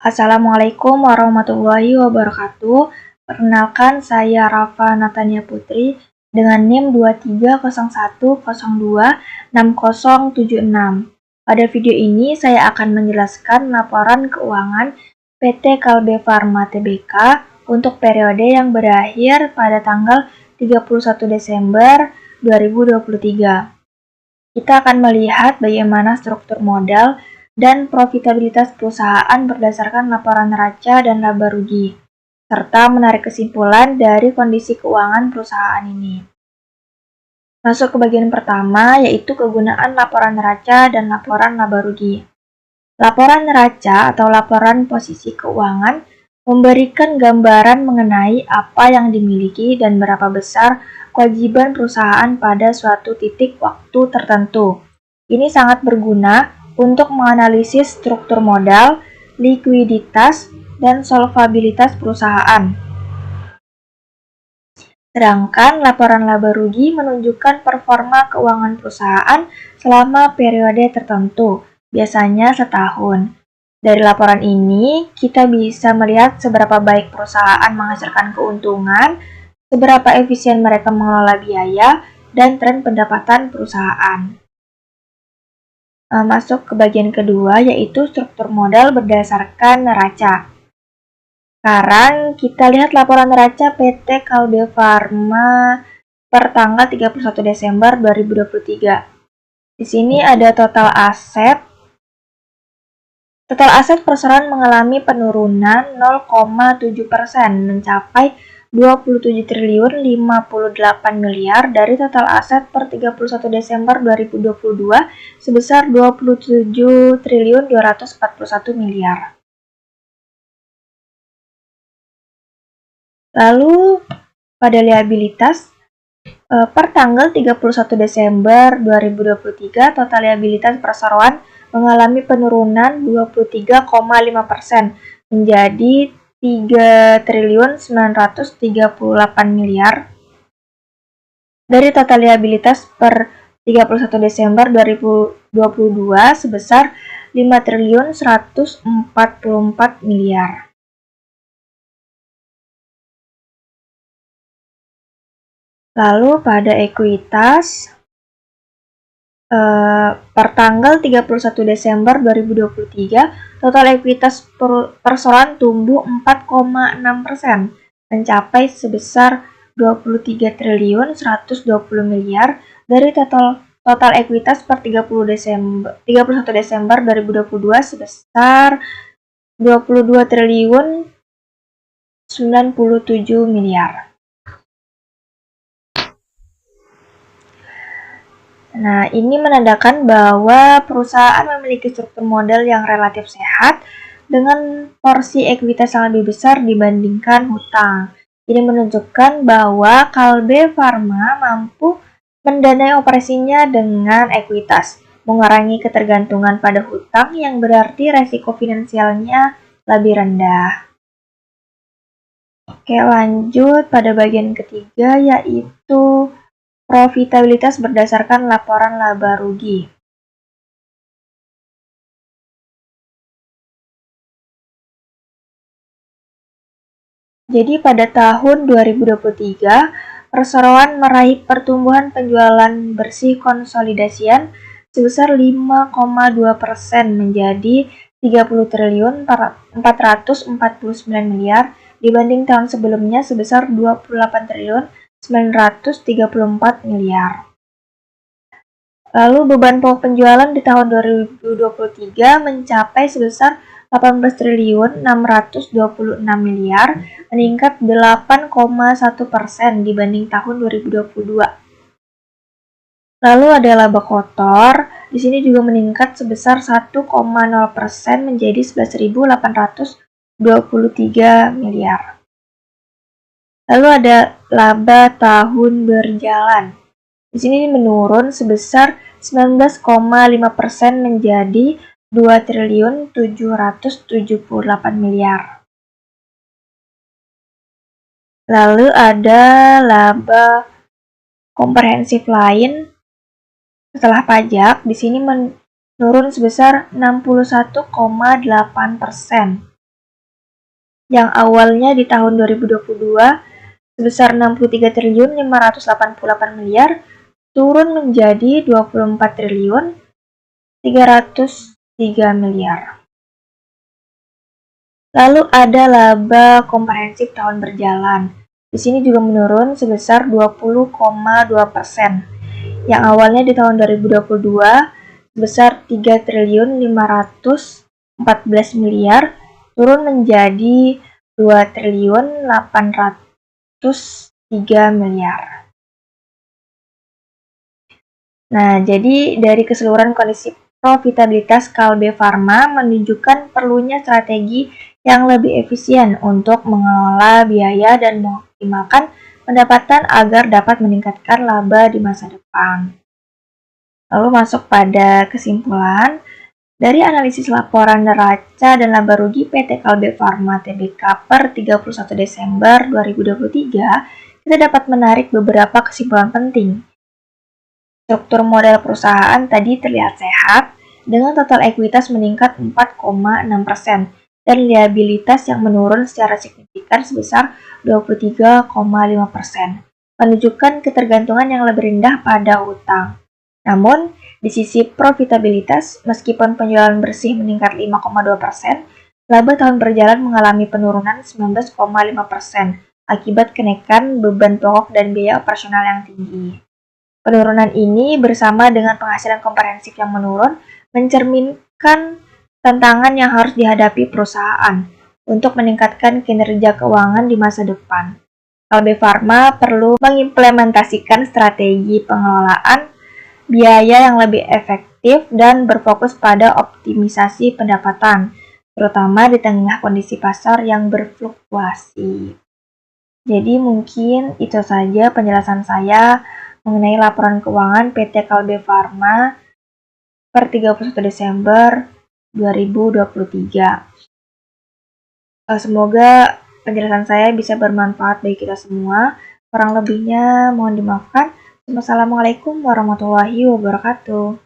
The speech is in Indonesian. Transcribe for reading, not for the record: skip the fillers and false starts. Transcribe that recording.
Assalamualaikum warahmatullahi wabarakatuh. Perkenalkan, saya Rafa Natania Putri dengan NIM 2301026076. Pada video ini saya akan menjelaskan laporan keuangan PT Kalbe Farma Tbk untuk periode yang berakhir pada tanggal 31 Desember 2023. Kita akan melihat bagaimana struktur modal dan profitabilitas perusahaan berdasarkan laporan neraca dan laba rugi, serta menarik kesimpulan dari kondisi keuangan perusahaan ini. Masuk ke bagian pertama, yaitu kegunaan laporan neraca dan laporan laba rugi. Laporan neraca atau laporan posisi keuangan memberikan gambaran mengenai apa yang dimiliki dan berapa besar kewajiban perusahaan pada suatu titik waktu tertentu. Ini sangat berguna untuk menganalisis struktur modal, likuiditas, dan solvabilitas perusahaan. Sedangkan laporan laba rugi menunjukkan performa keuangan perusahaan selama periode tertentu, biasanya setahun. Dari laporan ini, kita bisa melihat seberapa baik perusahaan menghasilkan keuntungan, seberapa efisien mereka mengelola biaya, dan tren pendapatan perusahaan. Masuk ke bagian kedua, yaitu struktur modal berdasarkan neraca. Sekarang kita lihat laporan neraca PT Kalbe Farma per tanggal 31 Desember 2023. Di sini ada total aset. Total aset perseroan mengalami penurunan 0,7% mencapai 27 triliun 58 miliar dari total aset per 31 Desember 2022 sebesar 27 triliun 241 miliar. Lalu pada liabilitas per tanggal 31 Desember 2023 total liabilitas perseroan mengalami penurunan 23,5% menjadi 3 triliun 938 miliar dari total liabilitas per 31 Desember 2022 sebesar 5 triliun 144 miliar. Lalu pada ekuitas per tanggal 31 Desember 2023, total ekuitas perseroan tumbuh 4,6%, mencapai sebesar 23 triliun 120 miliar dari total ekuitas per 31 Desember 2022 sebesar 22 triliun 97 miliar. Nah, ini menandakan bahwa perusahaan memiliki struktur modal yang relatif sehat dengan porsi ekuitas yang lebih besar dibandingkan hutang. Ini menunjukkan bahwa Kalbe Farma mampu mendanai operasinya dengan ekuitas, mengurangi ketergantungan pada hutang yang berarti resiko finansialnya lebih rendah. Oke, lanjut pada bagian ketiga, yaitu profitabilitas berdasarkan laporan laba rugi. Jadi pada tahun 2023, perseroan meraih pertumbuhan penjualan bersih konsolidasian sebesar 5,2% menjadi 30 triliun 449 miliar dibanding tahun sebelumnya sebesar 28 triliun 934 miliar. Lalu beban pokok penjualan di tahun 2023 mencapai sebesar 18 triliun 626 miliar, meningkat 8,1% dibanding tahun 2022. Lalu ada laba kotor, di sini juga meningkat sebesar 1,0% menjadi 11.823 miliar. Lalu ada laba tahun berjalan. Di sini menurun sebesar 19,5% menjadi 2 triliun 778 miliar. Lalu ada laba komprehensif lain setelah pajak. Di sini menurun sebesar 61,8%. yang awalnya di tahun 2022 sebesar 63 triliun 588 miliar turun menjadi 24 triliun 303 miliar. Lalu ada laba komprehensif tahun berjalan. Di sini juga menurun sebesar 20,2%. Yang awalnya di tahun 2022 sebesar 3 triliun 514 miliar turun menjadi 2 triliun 803 miliar. Nah, jadi dari keseluruhan kondisi profitabilitas Kalbe Farma menunjukkan perlunya strategi yang lebih efisien untuk mengelola biaya dan mengoptimalkan pendapatan agar dapat meningkatkan laba di masa depan. Lalu masuk pada kesimpulan, dari analisis laporan neraca dan laba rugi PT Kalbe Farma Tbk per 31 Desember 2023, kita dapat menarik beberapa kesimpulan penting. Struktur modal perusahaan tadi terlihat sehat, dengan total ekuitas meningkat 4,6%, dan liabilitas yang menurun secara signifikan sebesar 23,5%, menunjukkan ketergantungan yang lebih rendah pada utang. Namun, di sisi profitabilitas, meskipun penjualan bersih meningkat 5,2%, laba tahun berjalan mengalami penurunan 19,5% akibat kenaikan beban pokok dan biaya operasional yang tinggi. Penurunan ini bersama dengan penghasilan komprehensif yang menurun mencerminkan tantangan yang harus dihadapi perusahaan untuk meningkatkan kinerja keuangan di masa depan. Kalbe Farma perlu mengimplementasikan strategi pengelolaan biaya yang lebih efektif dan berfokus pada optimisasi pendapatan, terutama di tengah kondisi pasar yang berfluktuasi. Jadi mungkin itu saja penjelasan saya mengenai laporan keuangan PT Kalbe Farma per 31 Desember 2023. Semoga penjelasan saya bisa bermanfaat bagi kita semua. Kurang lebihnya mohon dimaafkan. Wassalamualaikum warahmatullahi wabarakatuh.